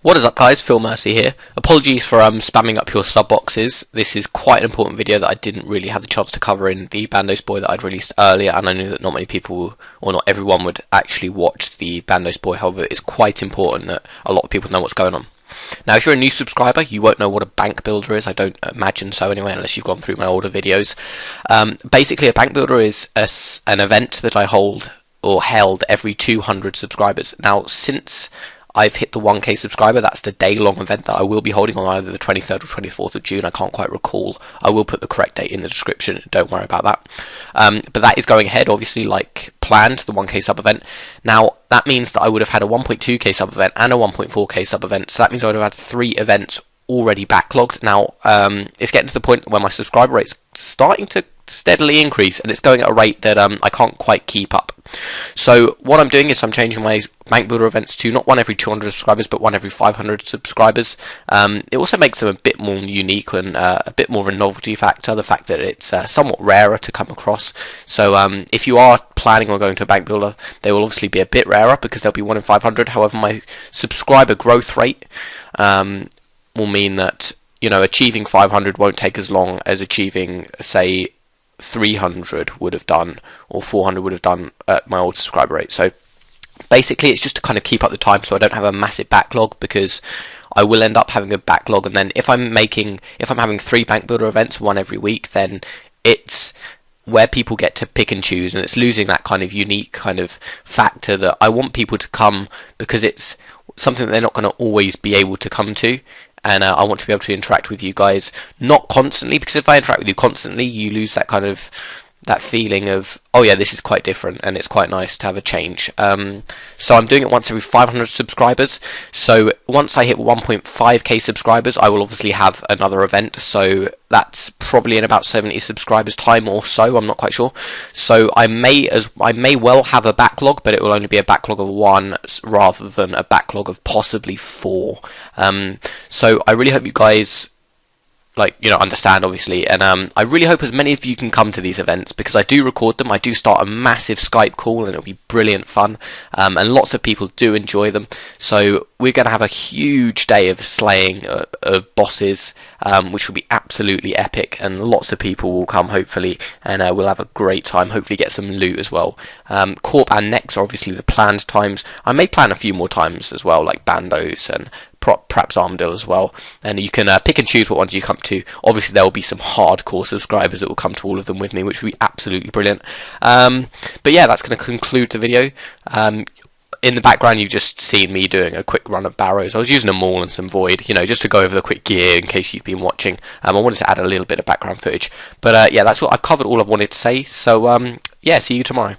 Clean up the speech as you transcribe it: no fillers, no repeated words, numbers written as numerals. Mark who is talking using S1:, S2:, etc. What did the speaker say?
S1: What is up, guys? Phil Mercy here. Apologies for spamming up your sub boxes. This is quite an important video that I didn't really have the chance to cover in the Bandos Boy that I'd released earlier, and I knew that not many people, or not everyone, would actually watch the Bandos Boy. However, it's quite important that a lot of people know what's going on. Now, if you're a new subscriber, you won't know what a bank builder is. I don't imagine so anyway, unless you've gone through my older videos. Basically, a bank builder is an event that I hold or held every 200 subscribers. Now, since I've hit the 1k subscriber, that's the day-long event that I will be holding on either the 23rd or 24th of June. I can't quite recall. I will put the correct date in the description, don't worry about that. But that is going ahead, obviously, like planned, the 1k sub event. Now, that means that I would have had a 1.2k sub event and a 1.4k sub event, so that means I would have had 3 events already backlogged. Now, it's getting to the point where my subscriber rate's starting to steadily increase, and it's going at a rate that I can't quite keep up. So what I'm doing is I'm changing my bank builder events to not one every 200 subscribers, but one every 500 subscribers. It also makes them a bit more unique and a bit more of a novelty factor, the fact that it's somewhat rarer to come across. So if you are planning on going to a bank builder, they will obviously be a bit rarer because they'll be 1 in 500. However, my subscriber growth rate will mean that, you know, achieving 500 won't take as long as achieving, say, 300 would have done, or 400 would have done at my old subscriber rate. So basically it's just to kind of keep up the time so I don't have a massive backlog, because I will end up having a backlog, and then if I'm having 3 bank builder events, 1 every week, then it's where people get to pick and choose, and it's losing that kind of unique kind of factor that I want people to come, because it's something that they're not going to always be able to come to. And I want to be able to interact with you guys, not constantly, because if I interact with you constantly, you lose that kind of that feeling of, oh yeah, this is quite different, and it's quite nice to have a change. So I'm doing it once every 500 subscribers. So once I hit 1.5k subscribers, I will obviously have another event. So that's probably in about 70 subscribers time or so. I'm not quite sure. So I may well have a backlog, but it will only be a backlog of 1 rather than a backlog of possibly 4. So I really hope you guys understand, obviously, and I really hope as many of you can come to these events, because I do record them. I do start a massive Skype call, and it'll be brilliant fun, and lots of people do enjoy them. So we're going to have a huge day of slaying of bosses, which will be absolutely epic, and lots of people will come, hopefully, and we'll have a great time, hopefully get some loot as well. Corp and Nex are obviously the planned times. I may plan a few more times as well, like Bandos and perhaps Armadillo as well, and you can pick and choose what ones you come to. Obviously there will be some hardcore subscribers that will come to all of them with me, which will be absolutely brilliant. But yeah, that's going to conclude the video. In the background you've just seen me doing a quick run of barrows. I was using a maul and some void, just to go over the quick gear in case you've been watching. I wanted to add a little bit of background footage, but yeah, that's what I've covered, all I've wanted to say. So yeah, see you tomorrow.